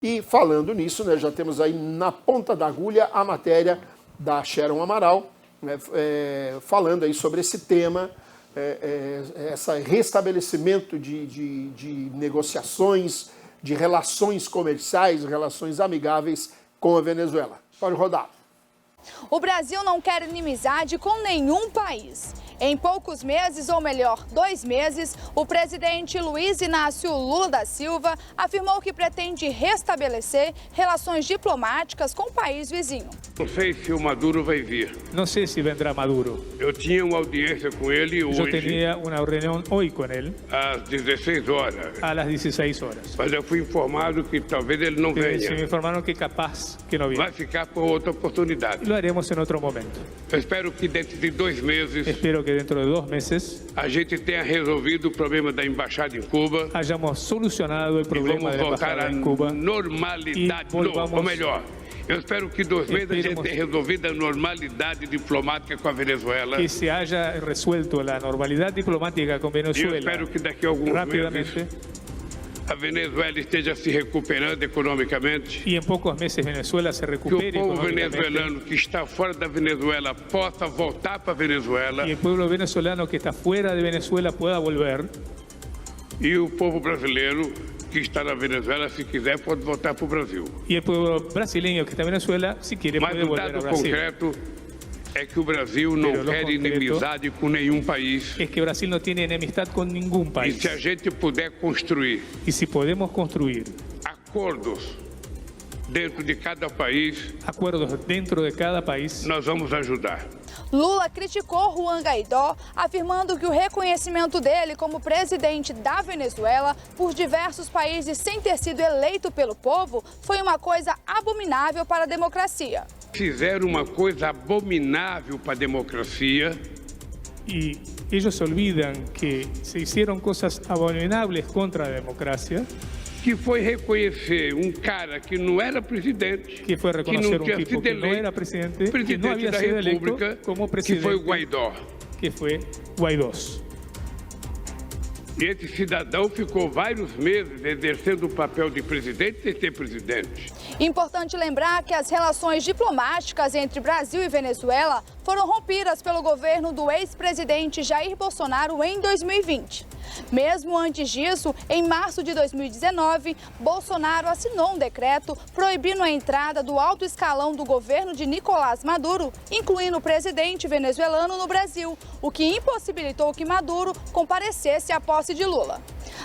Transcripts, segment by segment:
E falando nisso, né, já temos aí na ponta da agulha a matéria da Sharon Amaral, né, falando aí sobre esse tema, esse restabelecimento de negociações, de relações comerciais, relações amigáveis com a Venezuela. Pode rodar. O Brasil não quer inimizade com nenhum país. Em poucos meses, ou melhor, 2 meses, o presidente Luiz Inácio Lula da Silva afirmou que pretende restabelecer relações diplomáticas com o país vizinho. Não sei se o Maduro vai vir. No sé si vendrá Maduro. Eu tinha uma audiência com ele hoje. Yo tenía una reunión hoy con él às 16 horas. a las 16 horas. Mas eu fui informado que talvez ele não Se me venha. informaron que capaz que no viene. Vai ficar por outra oportunidade. Lo haremos en otro momento. Eu espero que dentro de 2 meses Espero que dentro de 2 meses a gente tenha resolvido o problema da embaixada em Cuba hayamos solucionado el e problema vamos de la voltar embajada à en Cuba. normalidade. E volvamos- Ou melhor, eu espero que 2 meses a gente Esperemos- tenha resolvido a normalidade diplomática com a Venezuela. Que se haya resuelto la normalidad diplomática con E eu Venezuela espero que daqui a alguns meses rápidamente a Venezuela esteja se recuperando economicamente. y en pocos meses Venezuela se Que o recupere povo económicamente venezuelano que está fora da Venezuela possa voltar para a Venezuela y el pueblo venezolano que está fuera de Venezuela pueda volver e o povo brasileiro que está na Venezuela, se quiser, pode voltar para o Brasil. y el pueblo brasileño que está en Venezuela, si quiere, Mas puede o volver a dado Brasil. concreto é que o Brasil não Pero lo quer concreto inimizade com nenhum país. Es que Brasil no tiene enemistad con ningún E país. se a gente puder construir Y si podemos construir acordos dentro de cada país, acuerdos dentro de cada país, nós vamos ajudar. Lula criticou Juan Guaidó, afirmando que o reconhecimento dele como presidente da Venezuela por diversos países sem ter sido eleito pelo povo foi uma coisa abominável para a democracia. Fizeram uma coisa abominável para a democracia. y ellos se olvidan que se hicieron cosas abominables contra la democracia, Que foi reconhecer cara que não era presidente, que fue que reconocer não un tinha tipo sido que no eleito era presidente, que no presidente había da sido electo República, como que presidente, foi o Guaidó. que fue Guaidó. E esse cidadão ficou vários meses exercendo o papel de presidente sem ser presidente. Importante lembrar que as relações diplomáticas entre Brasil e Venezuela foram rompidas pelo governo do ex-presidente Jair Bolsonaro em 2020. Mesmo antes disso, em março de 2019, Bolsonaro assinou um decreto proibindo a entrada do alto escalão do governo de Nicolás Maduro, incluindo o presidente venezuelano no Brasil, o que impossibilitou que Maduro comparecesse à posse de Lula.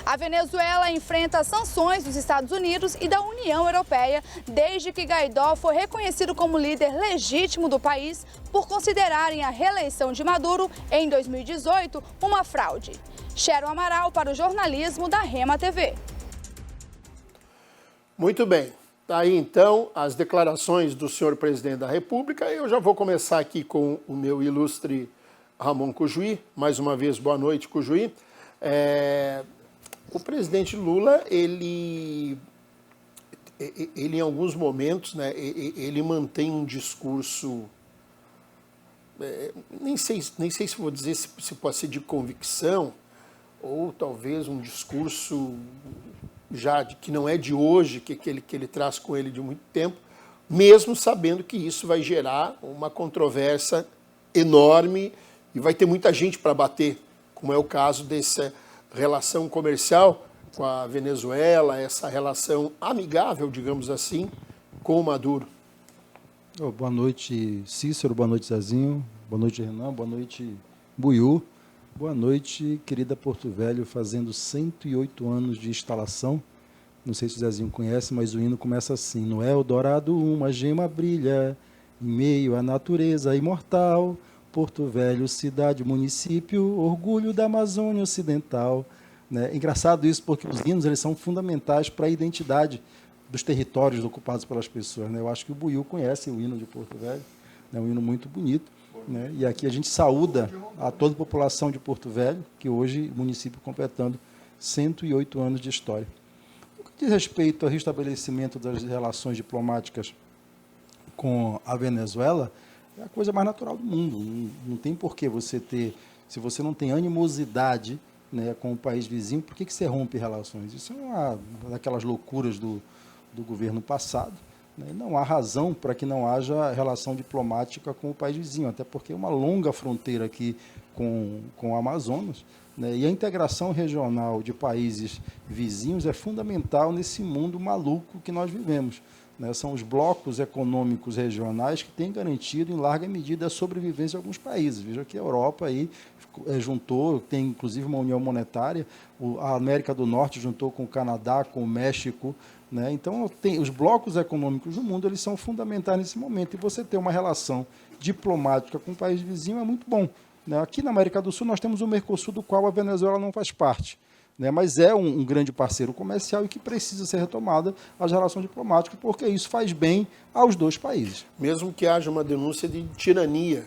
A Venezuela enfrenta sanções dos Estados Unidos e da União Europeia desde que Guaidó foi reconhecido como líder legítimo do país por considerarem a reeleição de Maduro em 2018 uma fraude. Sharon Amaral para o jornalismo da Rema TV. Muito bem. Tá aí então as declarações do senhor presidente da República. Eu já vou começar aqui com o meu ilustre Ramon Cujuí. Mais uma vez, boa noite, Cujuí. O presidente Lula, ele em alguns momentos, né, ele mantém um discurso, nem sei se vou dizer se pode ser de convicção, ou talvez um discurso já que não é de hoje, que ele traz com ele de muito tempo, mesmo sabendo que isso vai gerar uma controvérsia enorme e vai ter muita gente para bater, como é o caso dessa relação comercial com a Venezuela, essa relação amigável, digamos assim, com o Maduro. Boa noite, Cícero, boa noite, Zezinho, boa noite, Renan, boa noite, Buiú, boa noite, querida Porto Velho, fazendo 108 anos de instalação. Não sei se o Zezinho conhece, mas o hino começa assim: no Eldorado uma gema brilha, em meio à natureza imortal, Porto Velho, cidade, município, orgulho da Amazônia Ocidental. Né? É engraçado isso, porque os hinos eles são fundamentais para a identidade dos territórios ocupados pelas pessoas. Né? Eu acho que o Buiú conhece o hino de Porto Velho, é um hino muito bonito. Né? E aqui a gente saúda a toda a população de Porto Velho, que hoje o município completando 108 anos de história. No que diz respeito ao restabelecimento das relações diplomáticas com a Venezuela, é a coisa mais natural do mundo. Não tem por que você ter, se você não tem animosidade, né, com o país vizinho, por que você rompe relações? Isso é uma daquelas loucuras do do governo passado, né? Não há razão para que não haja relação diplomática com o país vizinho, até porque é uma longa fronteira aqui com o Amazonas, né? E a integração regional de países vizinhos é fundamental nesse mundo maluco que nós vivemos, né? São os blocos econômicos regionais que têm garantido, em larga medida, a sobrevivência de alguns países. Veja que a Europa aí juntou, tem inclusive uma união monetária, a América do Norte juntou com o Canadá, com o México, né? Então, os blocos econômicos do mundo eles são fundamentais nesse momento. E você ter uma relação diplomática com o país vizinho é muito bom, né? Aqui na América do Sul nós temos o Mercosul, do qual a Venezuela não faz parte, né? Mas é um grande parceiro comercial e que precisa ser retomada as relações diplomáticas, porque isso faz bem aos dois países. Mesmo que haja uma denúncia de tirania,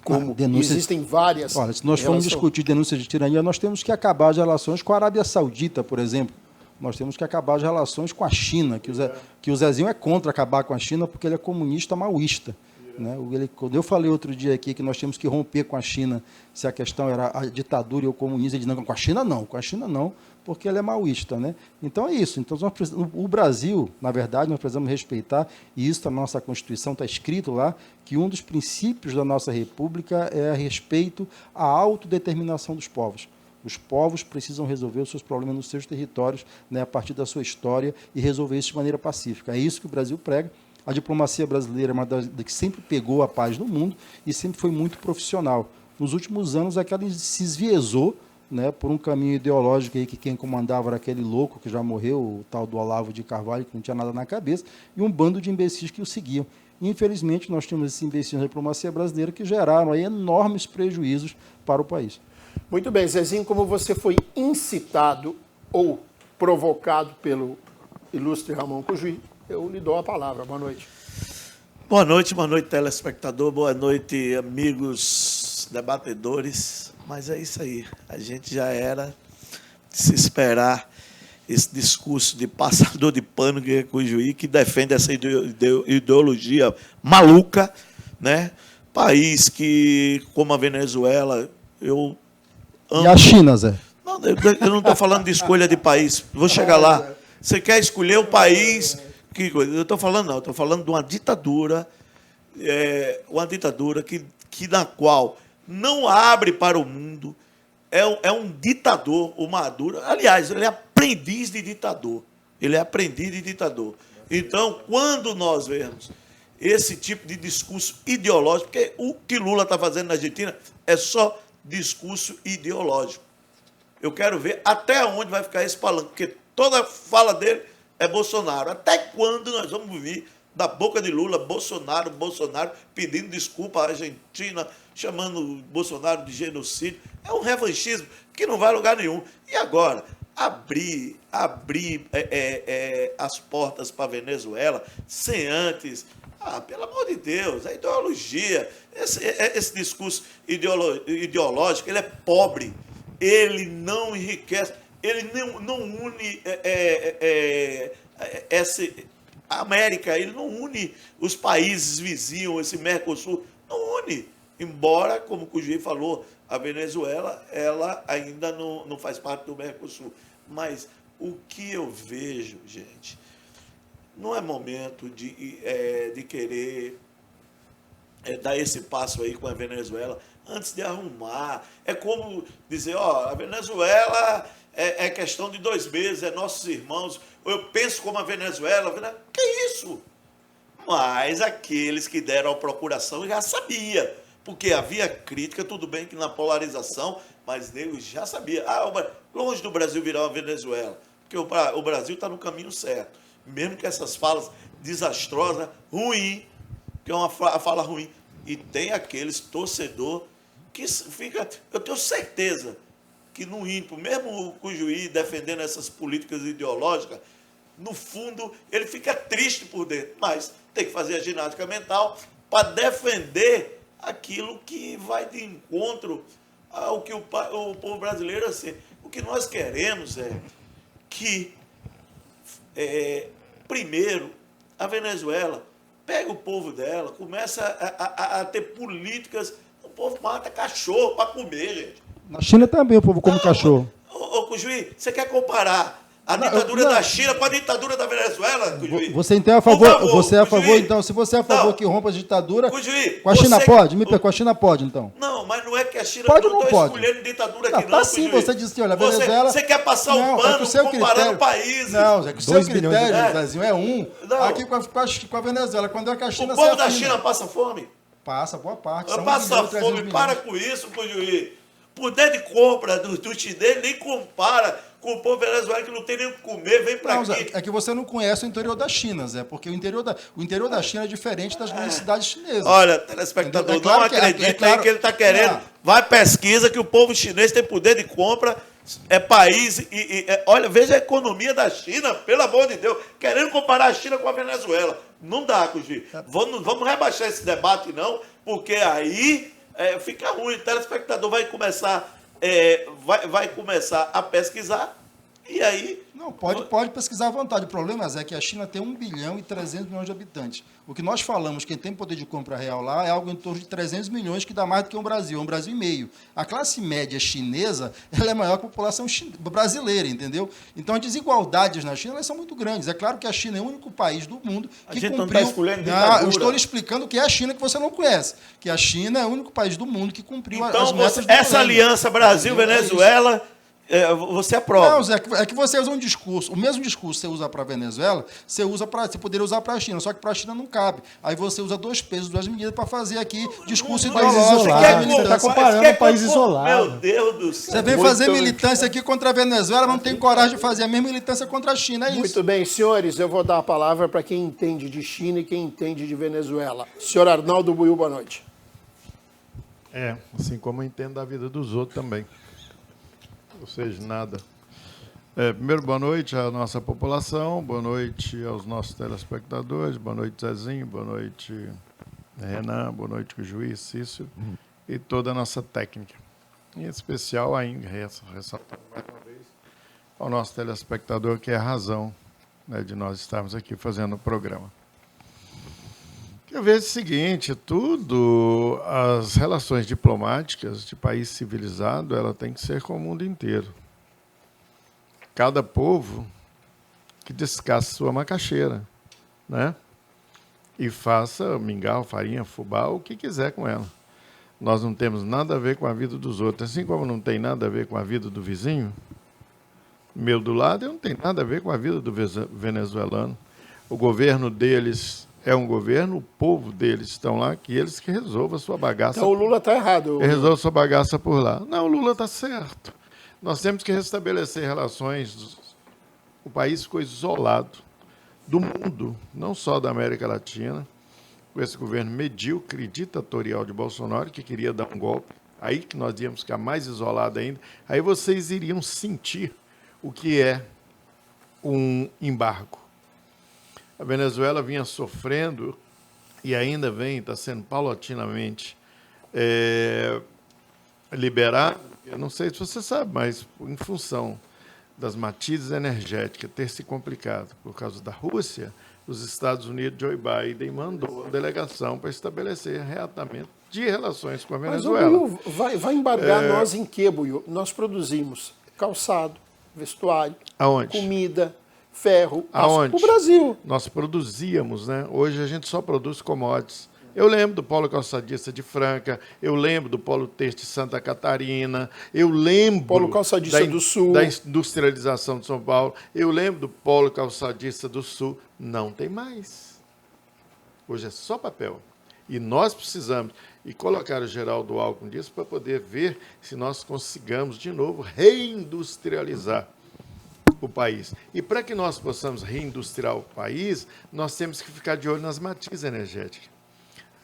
como denúncia, existem várias. Olha, se nós formos discutir denúncia de tirania, nós temos que acabar as relações com a Arábia Saudita, por exemplo. Nós temos que acabar as relações com a China, que o Zezinho é contra acabar com a China porque ele é comunista maoísta, né? Quando eu falei outro dia aqui que nós temos que romper com a China, se a questão era a ditadura e o comunismo, ele disse, não, com a China não, porque ele é maoísta, né? Então é isso. Então, o Brasil, na verdade, nós precisamos respeitar, e isso na nossa Constituição está escrito lá, que um dos princípios da nossa República é respeito à autodeterminação dos povos. Os povos precisam resolver os seus problemas nos seus territórios, né, a partir da sua história, e resolver isso de maneira pacífica. É isso que o Brasil prega. A diplomacia brasileira é uma das que sempre pegou a paz no mundo e sempre foi muito profissional. Nos últimos anos, ela se esviezou, né, por um caminho ideológico aí que quem comandava era aquele louco que já morreu, o tal do Olavo de Carvalho, que não tinha nada na cabeça, e um bando de imbecis que o seguiam. Infelizmente, nós tínhamos esses imbecis na diplomacia brasileira que geraram aí enormes prejuízos para o país. Muito bem, Zezinho, como você foi incitado ou provocado pelo ilustre Ramon Cujuí, eu lhe dou a palavra. Boa noite. Boa noite, telespectador, boa noite, amigos debatedores. Mas é isso aí, a gente já era de se esperar esse discurso de passador de pano que é Cujuí, que defende essa ideologia maluca, né? País que, como a Venezuela, eu amo. E a China, Zé? Não, eu não estou falando de escolha de país, vou chegar lá. Você quer escolher o país... Que coisa? Eu estou falando, não, estou falando de uma ditadura que na qual não abre para o mundo, é um ditador, o Maduro. Aliás, ele é aprendiz de ditador. Então, quando nós vemos esse tipo de discurso ideológico, porque o que Lula está fazendo na Argentina é só discurso ideológico. Eu quero ver até onde vai ficar esse palanque, porque toda fala dele é Bolsonaro. Até quando nós vamos ouvir da boca de Lula, Bolsonaro, pedindo desculpa à Argentina, chamando Bolsonaro de genocídio? É um revanchismo que não vai a lugar nenhum. E agora, abrir as portas para a Venezuela sem antes... pelo amor de Deus, a ideologia, esse discurso ideológico, ele é pobre, ele não enriquece, ele não une a América, ele não une os países vizinhos, esse Mercosul, não une. Embora, como o Cujuí falou, a Venezuela ela ainda não faz parte do Mercosul. Mas o que eu vejo, gente, não é momento de querer dar esse passo aí com a Venezuela antes de arrumar. É como dizer, a Venezuela é questão de 2 meses, é nossos irmãos. Eu penso como a Venezuela. Que isso? Mas aqueles que deram a procuração já sabiam, porque havia crítica, tudo bem que na polarização, mas eles já sabiam. Longe do Brasil virar uma Venezuela, porque o Brasil está no caminho certo. Mesmo que essas falas desastrosas, ruim, que é uma fala ruim. E tem aqueles torcedor que fica... Eu tenho certeza que no ímpio, mesmo o Cujuí defendendo essas políticas ideológicas, no fundo ele fica triste por dentro, mas tem que fazer a ginástica mental para defender aquilo que vai de encontro ao que o povo brasileiro assim. O que nós queremos é que primeiro, a Venezuela pega o povo dela, começa a ter políticas. O povo mata cachorro para comer, gente. Na China também o povo come cachorro. Cujuí, você quer comparar A ditadura da China com a ditadura da Venezuela, Cujuí. Você então é a favor, você é a favor, Cujuí. então, se você é a favor Não. que rompa a ditadura, Cujuí, com a China você- pode? Com a China pode, então. Não, mas não é que a China Pode ou não não estou pode? escolhendo ditadura Não, aqui, não. tá sim, Cujuí. você disse assim, olha, a Venezuela... Você quer passar Não, um é pano que o seu comparando critério- países. Não, é que o seu 2 bilhões de critério, reais. Brasil, é um. Não. Aqui com a Venezuela, quando é que a China O povo da afina. China passa fome. Passa, boa parte. São 1 Passa bilhão e 300 fome, milhões. para com isso, Cujuí. Poder de compra do chinês nem compara com o povo venezuelano que não tem nem o que comer, vem pra Não, aqui. Zé, é que você não conhece o interior da China, Zé, porque o interior da China é diferente das grandes cidades chinesas. Olha, telespectador, É claro não que- acredita é claro- aí que ele está querendo. Não. Vai pesquisa que o povo chinês tem poder de compra, é país. Olha, veja a economia da China, pelo amor de Deus, querendo comparar a China com a Venezuela. Não dá, Cuji. Vamos rebaixar esse debate, não, porque aí fica ruim. O telespectador vai começar a pesquisar e aí. Não, pode pesquisar à vontade. O problema é que a China tem 1 bilhão e 300 milhões de habitantes. O que nós falamos, quem tem poder de compra real lá, é algo em torno de 300 milhões, que dá mais do que um Brasil, é 1,5 Brasil. A classe média chinesa, ela é maior que a população brasileira, entendeu? Então, as desigualdades na China, elas são muito grandes. É claro que a China é o único país do mundo que gente cumpriu... não está escolhendo ditadura. Eu estou lhe explicando o que é a China, que você não conhece. Que a China é o único país do mundo que cumpriu as Então, metas do essa milênio. aliança Brasil-Venezuela, você aprova. Não, Zé, é que você usa um discurso, o mesmo discurso que você usa para a Venezuela, você poderia usar para a China, só que para a China não cabe. Aí você usa 2 pesos, 2 medidas para fazer aqui discurso país ideológico. isolado. Você Você tá comparando um país isolado. Meu Deus do céu. Você vem Muito fazer bem. militância aqui contra a Venezuela, não tem coragem de fazer a mesma militância contra a China, é isso. Muito bem, senhores, eu vou dar a palavra para quem entende de China e quem entende de Venezuela. Senhor Arnaldo Buiu, boa noite. Assim como eu entendo da vida dos outros também. Ou seja, nada. Primeiro, boa noite à nossa população, boa noite aos nossos telespectadores, boa noite, Zezinho, boa noite, Renan, boa noite, Juiz, Cícero e toda a nossa técnica. Em especial, ainda, ressaltando mais uma vez, ao nosso telespectador, que é a razão, né, de nós estarmos aqui fazendo o programa. Eu vejo o seguinte, as relações diplomáticas de país civilizado, ela tem que ser com o mundo inteiro. Cada povo que descasque sua macaxeira, né? E faça mingau, farinha, fubá, o que quiser com ela. Nós não temos nada a ver com a vida dos outros, assim como não tem nada a ver com a vida do vizinho, meu do lado, eu não tenho nada a ver com a vida do venezuelano. O governo deles é um governo, o povo deles estão lá, que eles que resolvam a sua bagaça. Então o Lula está errado. Resolva a sua bagaça por lá. Não, o Lula está certo. Nós temos que restabelecer relações. O país ficou isolado do mundo, não só da América Latina, com esse governo medíocre e ditatorial de Bolsonaro, que queria dar um golpe. Aí que nós íamos ficar mais isolados ainda. Aí vocês iriam sentir o que é um embargo. A Venezuela vinha sofrendo e ainda está sendo paulatinamente liberada. Eu não sei se você sabe, mas em função das matizes energéticas ter se complicado por causa da Rússia, os Estados Unidos, Joe Biden, mandou a delegação para estabelecer reatamento de relações com a Mas o Venezuela. Buiu vai embargar nós em quê, Buiu? Nós produzimos calçado, vestuário, Aonde? comida, ferro, Aonde? o Brasil. Nós produzíamos, né? Hoje a gente só produz commodities. Eu lembro do polo calçadista de Franca, eu lembro do polo têxtil de Santa Catarina, eu lembro Polo calçadista do Sul. da industrialização de São Paulo, eu lembro do polo calçadista do Sul. Não tem mais. Hoje é só papel. E nós precisamos, e colocar o Geraldo Alckmin disso para poder ver se nós consigamos, de novo, reindustrializar o país. E para que nós possamos reindustrializar o país, nós temos que ficar de olho nas matizes energéticas.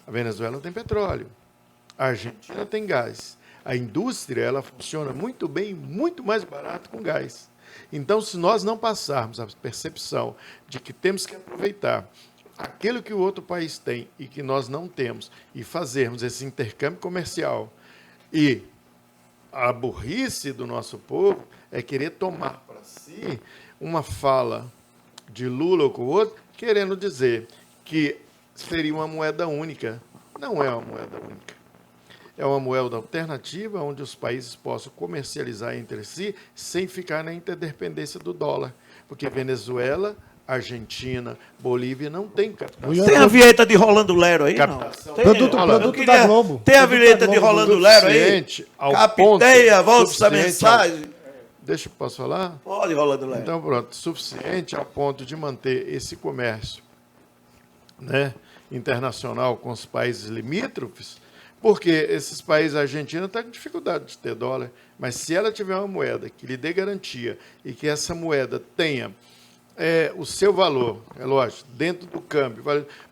A Venezuela tem petróleo, a Argentina tem gás. A indústria ela funciona muito bem, muito mais barato com gás. Então, se nós não passarmos a percepção de que temos que aproveitar aquilo que o outro país tem e que nós não temos e fazermos esse intercâmbio comercial, e a burrice do nosso povo é querer tomar para si uma fala de Lula ou com o outro, querendo dizer que seria uma moeda única. Não é uma moeda única. É uma moeda alternativa onde os países possam comercializar entre si sem ficar na interdependência do dólar. Porque Venezuela, Argentina, Bolívia não tem captação. Tem a vinheta de Rolando Lero aí, não? Captação. Tem, Produto da Globo. Tem a Produto vinheta da de Globo. Rolando Lero aí? Suficiente ao Capteia, ponto, volta essa suficiente mensagem. Deixa eu posso falar? Pode, Rolando Lero. Então, pronto, suficiente ao ponto de manter esse comércio, né, internacional com os países limítrofes, porque esses países, a Argentina está com dificuldade de ter dólar, mas se ela tiver uma moeda que lhe dê garantia e que essa moeda tenha o seu valor, é lógico, dentro do câmbio.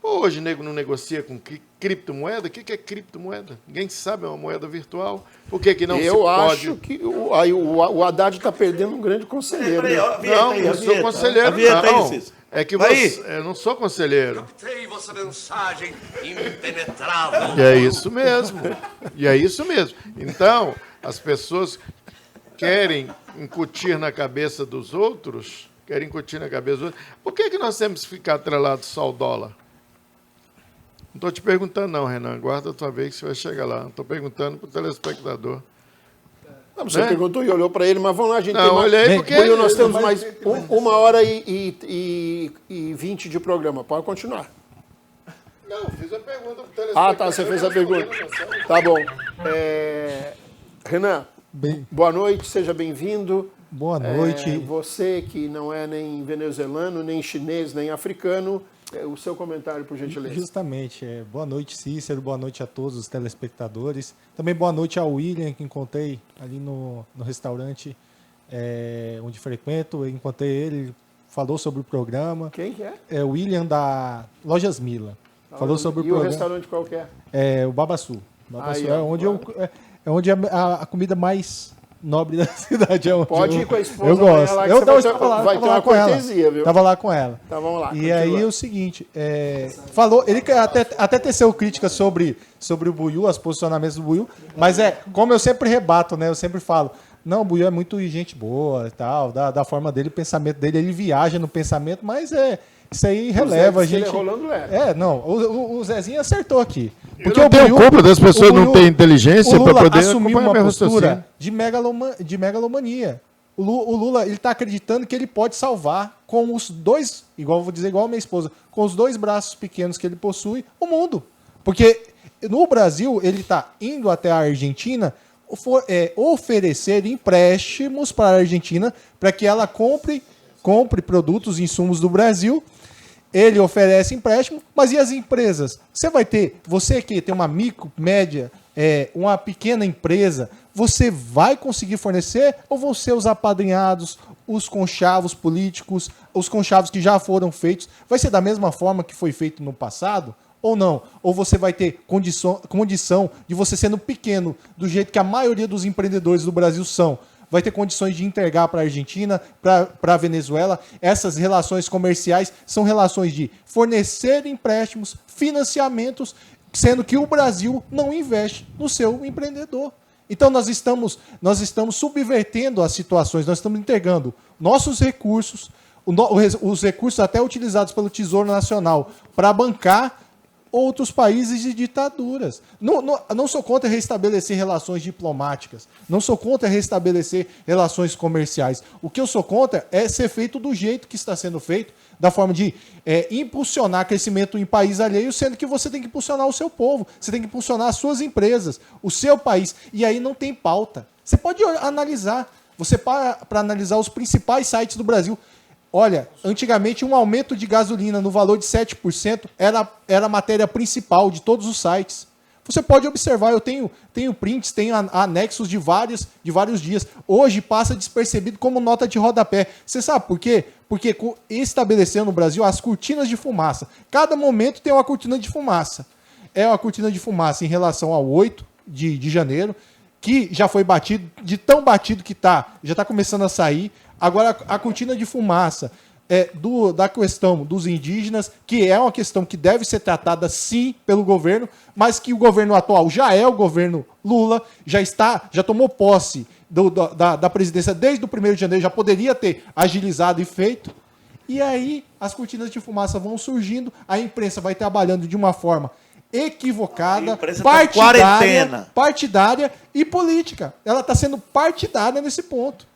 Pô, hoje o nego não negocia com criptomoeda? O que é criptomoeda? Ninguém sabe, é uma moeda virtual. Por que não se pode? Eu acho que o Haddad está perdendo um grande conselheiro. Peraí, né? ó, a vinheta Não, aí, eu a sou vinheta. conselheiro, A vinheta não. aí, Cícero. É que Vai eu não sou conselheiro. Captei vossa mensagem impenetrável. E é isso mesmo. E é isso mesmo. Então, as pessoas querem incutir na cabeça dos outros, Por que nós temos que ficar atrelados só ao dólar? Não estou te perguntando, não, Renan. Guarda a tua vez que você vai chegar lá. Estou perguntando para o telespectador. Não, você perguntou e olhou para ele, mas vamos lá, a gente tem mais... olhei porque... Buiu, nós temos mais 1h20 de programa. Pode continuar. Não, fiz a pergunta para o telespectador. Tá, você fez a pergunta. Tá bom. Renan, boa noite, seja bem-vindo. Boa noite. Você que não é nem venezuelano, nem chinês, nem africano, o seu comentário, por gentileza. Justamente. Boa noite, Cícero. Boa noite a todos os telespectadores. Também boa noite ao William, que encontrei ali no restaurante onde frequento. Eu encontrei ele, falou sobre o programa. Quem que é? É o William da Lojas Mila. Falou sobre o programa. E o restaurante qual que é? É o Babaçu. Babaçu é onde a comida mais nobre da cidade. Pode ir com a esposa. Eu gosto. Lá, Eu vai ter uma cortesia, viu? Tava lá com ela. Então vamos lá. E aí o seguinte, falou, ele até teceu críticas sobre o Buiú, os posicionamentos do Buiú, mas como eu sempre rebato, né? Eu sempre falo, não, o Buiú é muito gente boa e tal, da forma dele, o pensamento dele, ele viaja no pensamento, mas isso aí releva a gente. Ele é Rolando Lero. Não, o Zezinho acertou aqui. Porque eu tenho culpa das pessoas não terem inteligência para poder assumiu uma meu postura de megalomania. O Lula, ele está acreditando que ele pode salvar com os dois, igual a minha esposa, com os dois braços pequenos que ele possui, o mundo. Porque no Brasil, ele está indo até a Argentina oferecer empréstimos para a Argentina para que ela compre produtos e insumos do Brasil. Ele oferece empréstimo, mas e as empresas? Você que tem uma micro, média, uma pequena empresa, você vai conseguir fornecer ou vão ser os apadrinhados, os conchavos políticos, os conchavos que já foram feitos? Vai ser da mesma forma que foi feito no passado? Ou não? Ou você vai ter condição de você sendo pequeno, do jeito que a maioria dos empreendedores do Brasil são, vai ter condições de entregar para a Argentina, para a Venezuela. Essas relações comerciais são relações de fornecer empréstimos, financiamentos, sendo que o Brasil não investe no seu empreendedor. Então nós estamos subvertendo as situações, nós estamos entregando nossos recursos, os recursos até utilizados pelo Tesouro Nacional para bancar outros países e ditaduras. Não sou contra restabelecer relações diplomáticas, não sou contra restabelecer relações comerciais. O que eu sou contra é ser feito do jeito que está sendo feito, da forma de impulsionar crescimento em país alheio, sendo que você tem que impulsionar o seu povo, você tem que impulsionar as suas empresas, o seu país. E aí não tem pauta. Você pode analisar, para analisar os principais sites do Brasil. Olha, antigamente um aumento de gasolina no valor de 7% era a matéria principal de todos os sites. Você pode observar, eu tenho prints, tenho anexos de vários dias. Hoje passa despercebido como nota de rodapé. Você sabe por quê? Porque estabeleceu no Brasil as cortinas de fumaça. Cada momento tem uma cortina de fumaça. É uma cortina de fumaça em relação ao 8 de janeiro, que já foi batido, de tão batido que já está começando a sair. Agora, a cortina de fumaça da questão dos indígenas, que é uma questão que deve ser tratada, sim, pelo governo, mas que o governo atual já é o governo Lula, já tomou posse da presidência desde o 1º de janeiro, já poderia ter agilizado e feito. E aí, as cortinas de fumaça vão surgindo, a imprensa vai trabalhando de uma forma equivocada, partidária e política. Ela está sendo partidária nesse ponto.